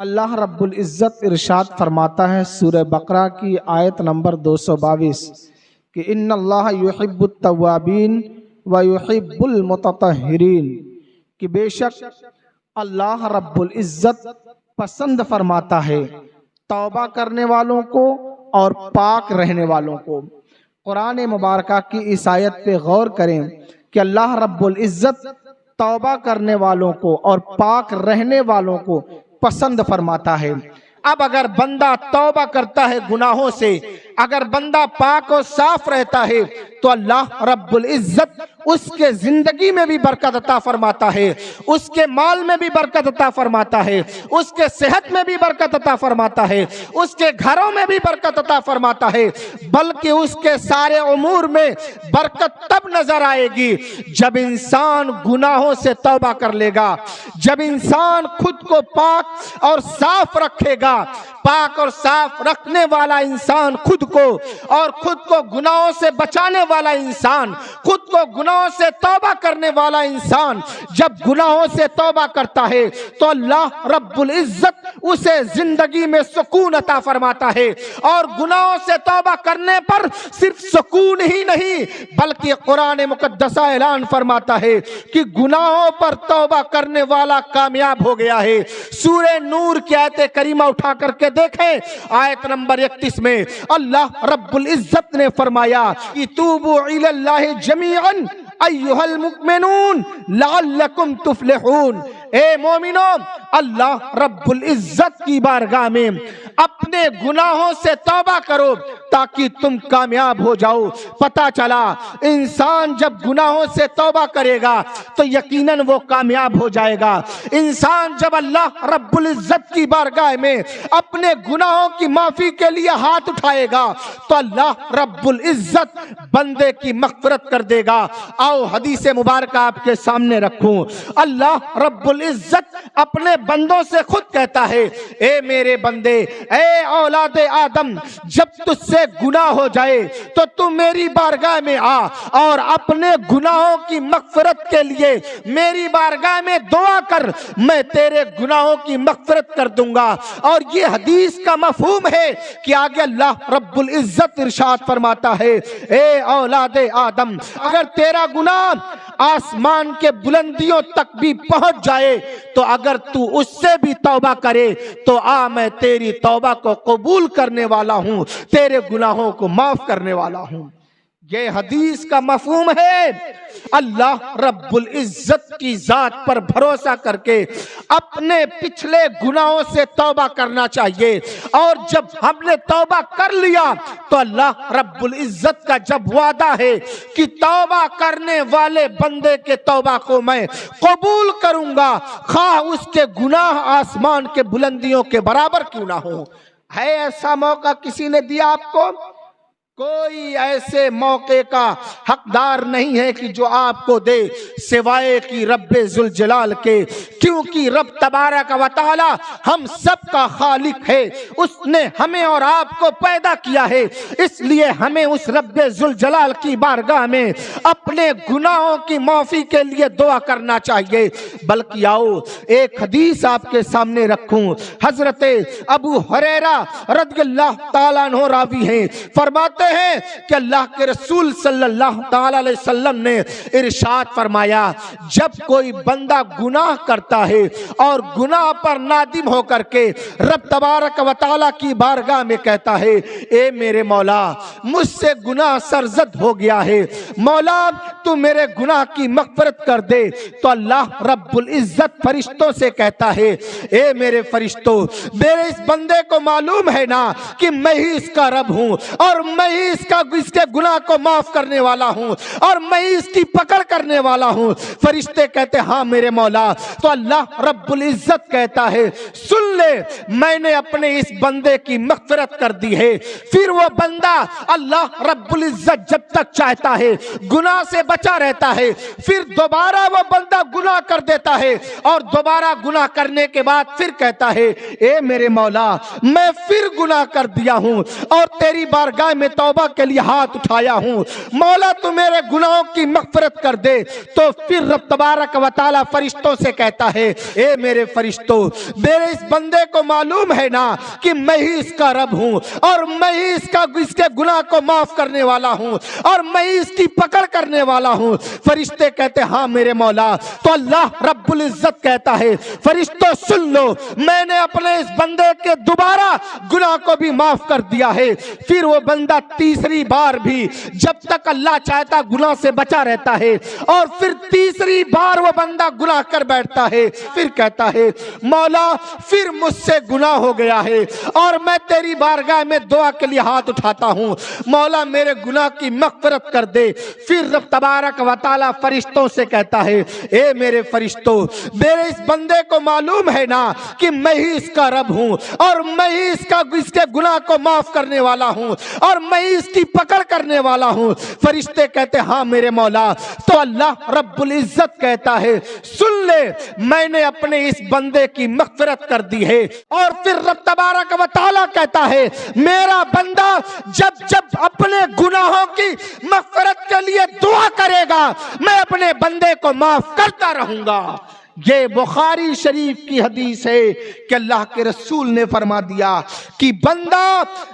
اللہ رب العزت ارشاد فرماتا ہے سورہ بقرہ کی آیت نمبر 222 کہ ان اللہ یحب التوابین و یحب المتطہرین، کہ بے شک اللہ رب العزت پسند فرماتا ہے توبہ کرنے والوں کو اور پاک رہنے والوں کو۔ قرآن مبارکہ کی اس آیت پہ غور کریں کہ اللہ رب العزت توبہ کرنے والوں کو اور پاک رہنے والوں کو پسند فرماتا ہے۔ اب اگر بندہ توبہ کرتا ہے گناہوں سے، اگر بندہ پاک و صاف رہتا ہے تو اللہ رب العزت اس کے زندگی میں بھی برکت عطا فرماتا ہے، اس کے مال میں بھی برکت عطا فرماتا ہے، اس کے صحت میں بھی برکت عطا فرماتا ہے، اس کے گھروں میں بھی برکت عطا فرماتا ہے، بلکہ اس کے سارے امور میں برکت تب نظر آئے گی جب انسان گناہوں سے توبہ کر لے گا، جب انسان خود کو پاک اور صاف رکھے گا۔ پاک اور صاف رکھنے والا انسان خود کو اور خود کو گناہوں سے بچانے والا انسان، خود کو گناہوں سے توبہ کرنے والا انسان جب گناہوں سے توبہ کرتا ہے تو اللہ رب العزت اسے زندگی میں سکون عطا فرماتا ہے۔ اور گناہوں سے توبہ کرنے پر صرف سکون ہی نہیں بلکہ قرآن مقدس اعلان فرماتا ہے کہ گناہوں پر توبہ کرنے والا کامیاب ہو گیا ہے۔ سورہ نور کی آیت کریمہ اٹھا کر کے دیکھیں، آیت نمبر 31 میں اللہ رب العزت نے فرمایا کہ توبوا الی اللہ جمیعا ایھا المؤمنون لعلکم تفلحون۔ اے مومنو، اللہ رب العزت کی بارگاہ میں اپنے گناہوں سے توبہ کرو تاکہ تم کامیاب ہو جاؤ۔ پتہ چلا انسان جب گناہوں سے توبہ کرے گا تو یقیناً وہ کامیاب ہو جائے گا۔ انسان جب اللہ رب العزت کی بارگاہ میں اپنے گناہوں کی معافی کے لیے ہاتھ اٹھائے گا تو اللہ رب العزت بندے کی مغفرت کر دے گا۔ آؤ حدیث مبارکہ آپ کے سامنے رکھوں۔ اللہ رب العزت اپنے بندوں سے خود کہتا ہے، اے میرے بندے، اے اولاد آدم، جب تجھ سے گناہ ہو جائے تو تم میری بارگاہ میں آ اور اپنے گناہوں کی مغفرت کے لیے میری بارگاہ میں دعا کر، میں تیرے گناہوں کی مغفرت کر دوں گا۔ اور یہ حدیث کا مفہوم ہے کہ آگے اللہ رب العزت ارشاد فرماتا ہے، اے اولاد آدم، اگر تیرا گناہ آسمان کے بلندیوں تک بھی پہنچ جائے تو اگر تو اس سے بھی توبہ کرے تو میں تیری توبہ کو قبول کرنے والا ہوں، تیرے گناہوں کو معاف کرنے والا ہوں۔ یہ حدیث کا مفہوم ہے اللہ رب العزت کی ذات پر بھروسہ کر کے اپنے پچھلے گناہوں سے توبہ کرنا چاہیے۔ اور جب ہم نے توبہ کر لیا تو اللہ رب العزت کا جب وعدہ ہے کہ توبہ کرنے والے بندے کے توبہ کو میں قبول کروں گا، خواہ اس کے گناہ آسمان کے بلندیوں کے برابر کیوں نہ ہو۔ ہے ایسا موقع کسی نے دیا آپ کو؟ کوئی ایسے موقع کا حقدار نہیں ہے کہ جو آپ کو دے سوائے کہ رب ذوالجلال کے، کیونکہ رب تبارک و تعالی ہم سب کا خالق ہے۔ اس نے ہمیں اور آپ کو پیدا کیا ہے، اس لیے ہمیں اس رب ذوالجلال کی بارگاہ میں اپنے گناہوں کی معافی کے لیے دعا کرنا چاہیے۔ بلکہ آؤ ایک حدیث آپ کے سامنے رکھوں۔ حضرت ابو ہریرہ رضی اللہ تعالیٰ عنہ راوی ہیں، فرماتے ہیں کہ اللہ کے رسول صلی اللہ تعالی علیہ وسلم نے ارشاد فرمایا، جب کوئی بندہ گناہ کرتا ہے اور گناہ پر نادم ہو کر کے رب تبارک و تعالی کی بارگاہ میں کہتا ہے، اے میرے مولا، مجھ سے گناہ سرزد ہو گیا ہے، مولا تو میرے گناہ کی مغفرت کر دے، تو اللہ رب العزت فرشتوں سے کہتا ہے، اے میرے فرشتوں، میرے اس بندے کو معلوم ہے نا کہ میں ہی اس کا رب ہوں اور میں ہی اس کے گناہ کو معاف کرنے والا ہوں اور میں ہی اس کی پکڑ کرنے والا ہوں۔ فرشتے کہتے ہاں میرے مولا۔ تو اللہ رب العزت کہتا ہے، سن لے، میں نے اپنے اس بندے کی مغفرت کر دی ہے۔ پھر وہ بندہ اللہ رب العزت جب تک چاہتا ہے گناہ سے بچا رہتا ہے، پھر دوبارہ وہ بندہ گناہ کر دیتا ہے اور دوبارہ گناہ کرنے کے بعد پھر کہتا ہے، اے میرے مولا، میں پھر گناہ کر دیا ہوں اور تیری بارگاہ میں توبہ کے لیے ہاتھ اٹھایا ہوں، مولا تو میرے گناہوں کی مغفرت کر دے۔ تو پھر رب تبارک و تعالی فرشتوں سے کہتا ہے، اے میرے فرشتوں، میرے اس بندے بندے کو معلوم ہے نا کہ میں ہی اس کا رب ہوں اور میں ہی اس کے گناہ کو معاف کرنے والا ہوں اور میں ہی اس کی پکڑ کرنے والا ہوں۔ فرشتے کہتے ہاں میرے مولا۔ تو اللہ رب العزت کہتا ہے فرشتوں سن لو، میں نے اپنے اس بندے کے دوبارہ گناہ کو بھی معاف کر دیا ہے۔ پھر وہ بندہ تیسری بار بھی جب تک اللہ چاہتا گناہ سے بچا رہتا ہے، اور پھر تیسری بار وہ بندہ گناہ کر بیٹھتا ہے، پھر کہتا ہے مولا پھر مجھ سے گناہ ہو گیا ہے اور میں تیری بارگاہ میں دعا کے لیے ہاتھ اٹھاتا ہوں، مولا میرے گناہ کی مغفرت کر دے۔ پھر رب تبارک و تعالی فرشتوں سے کہتا ہے اے میرے فرشتوں، میرے اس بندے کو معلوم ہے نا کہ میں ہی اس کا رب ہوں اور میں ہی اس کے گناہ کو معاف کرنے والا ہوں اور میں ہی اس کی پکڑ کرنے والا ہوں۔ فرشتے کہتے ہاں میرے مولا۔ تو اللہ رب العزت کہتا ہے سن لے، میں نے اپنے اس بندے کی مغفرت کر دی ہے۔ اور پھر رب تبارک و تعالی کہتا ہے میرا بندہ جب جب اپنے گناہوں کی مغفرت کے لیے دعا کرے گا میں اپنے بندے کو معاف کرتا رہوں گا۔ یہ بخاری شریف کی حدیث ہے کہ اللہ کے رسول نے فرما دیا کہ بندہ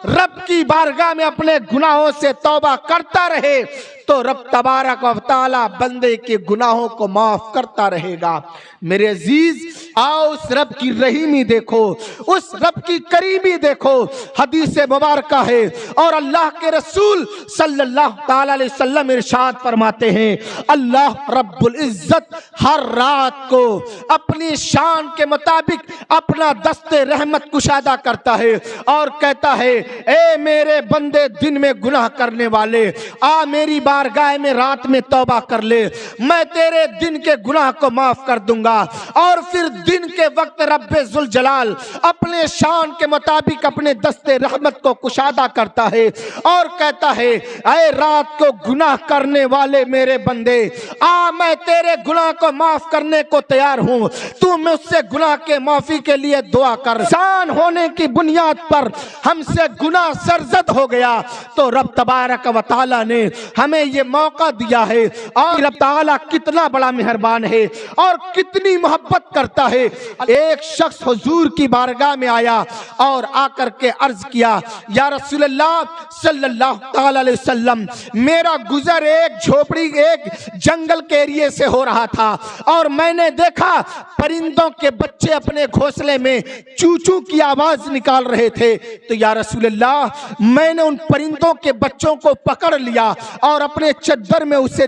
رب کی بارگاہ میں اپنے گناہوں سے توبہ کرتا رہے تو رب تبارک و تعالی بندے کے گناہوں کو معاف کرتا رہے گا۔ میرے عزیز آؤ اس رب کی رحیمی دیکھو، اس رب کی قریبی دیکھو۔ حدیث مبارکہ ہے اور اللہ کے رسول صلی اللہ تعالی علیہ وسلم ارشاد فرماتے ہیں اللہ رب العزت ہر رات کو اپنی شان کے مطابق اپنا دست رحمت کشادہ کرتا ہے اور کہتا ہے اے میرے بندے دن میں گناہ کرنے والے آ میری بارگاہ میں رات میں توبہ کر لے، میں تیرے دن کے گناہ کو معاف کر دوں گا۔ اور پھر دن کے وقت رب ذوالجلال اپنے شان کے مطابق اپنے دست رحمت کو کشادہ کرتا ہے اور کہتا ہے اے رات کو گناہ کرنے والے میرے بندے آ میں تیرے گناہ کو معاف کرنے کو تیار ہوں، تو مجھ سے گناہ کے معافی کے لیے دعا کر۔ انسان ہونے کی بنیاد پر ہم سے گناہ سرزد ہو گیا تو رب تبارک و تعالی نے ہمیں یہ موقع دیا ہے، اور رب تعالی کتنا بڑا مہربان ہے اور کتنی محبت کرتا ہے۔ ایک شخص حضور کی بارگاہ میں آیا اور آ کر کے عرض کیا یا رسول اللہ صلی اللہ تعالی علیہ وسلم میرا گزر ایک جھوپڑی ایک جنگل کے ایریے سے ہو رہا تھا اور میں نے دیکھا پرندوں کے بچے اپنے گھونسلے میں چوچو کی آواز نکال رہے تھے، تو یا رسول اللہ میں نے ان پرندوں کے بچوں کو پکڑ لیا اور اپنے چادر میں اسے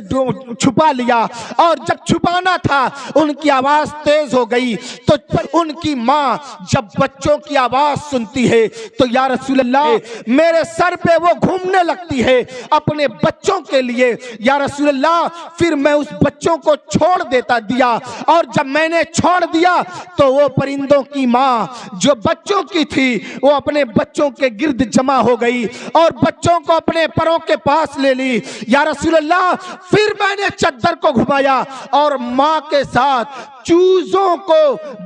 چھپا لیا، اور جب چھپانا تھا ان کی آواز تیز ہو گئی تو ان کی ماں جب بچوں کی آواز سنتی ہے تو یا رسول اللہ میرے سر پہ وہ گھومنے لگتی ہے اپنے بچوں کے لیے۔ یا رسول اللہ پھر میں اس بچوں کو چھوڑ دیا، اور جب میں نے چھوڑ دیا تو وہ پرندوں کی ماں جو بچوں کی تھی وہ اپنے بچوں کے گرد جمع ہو گئی اور بچوں کو اپنے پروں کے پاس لے لی۔ یا رسول اللہ پھر میں نے چادر کو گھمایا اور ماں کے ساتھ چوزوں کو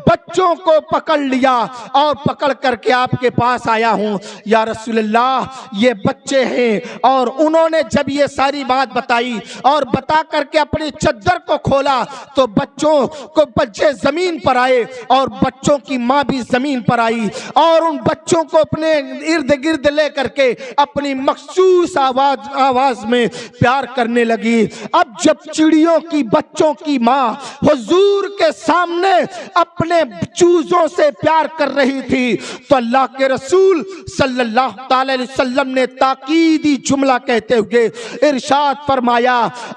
بچوں کو پکڑ لیا اور پکڑ کر کے آپ کے پاس آیا ہوں۔ یا رسول اللہ یہ بچے ہیں، اور انہوں نے جب یہ ساری بات بتائی اور بتا کر کے اپنی چادر کو کھولا تو بچوں کو بچے زمین پر آئے اور بچوں کی ماں بھی زمین پر آئی اور ان بچوں کو اپنے ارد گرد لے کر کے اپنی مخصوص آواز میں پیار کرنے لگی۔ اب جب چڑیوں کی بچوں کی ماں حضور کے سامنے اپنے چوزوں سے پیار کر رہی تھی تو اللہ کے رسول صلی اللہ تعالی علیہ وسلم نے تاکیدی جملہ کہتے ہوئے ارشاد فرمایا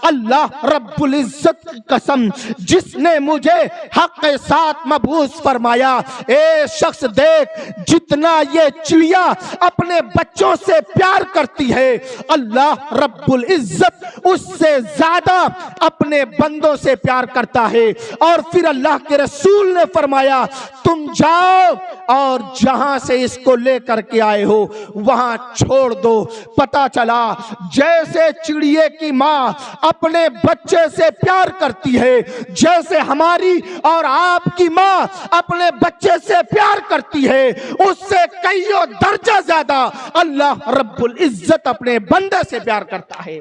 اللہ رب العزت کی قسم جس نے مجھے حق کے ساتھ مبعوث فرمایا، اے شخص دیکھ جتنا یہ چڑیا اپنے بچوں سے پیار کرتی ہے اللہ رب العزت اس سے زیادہ اپنے بندوں سے پیار کرتا ہے۔ اور پھر اللہ کے رسول نے فرمایا تم جاؤ اور جہاں سے اس کو لے کر کے آئے ہو وہاں چھوڑ دو۔ پتا چلا جیسے چڑیے کی ماں اپنے بچے سے پیار کرتی ہے، جیسے ہماری اور آپ کی ماں اپنے بچے سے پیار کرتی ہے، اس سے کئیوں درجہ زیادہ اللہ رب العزت اپنے بندے سے پیار کرتا ہے۔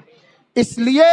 اس لیے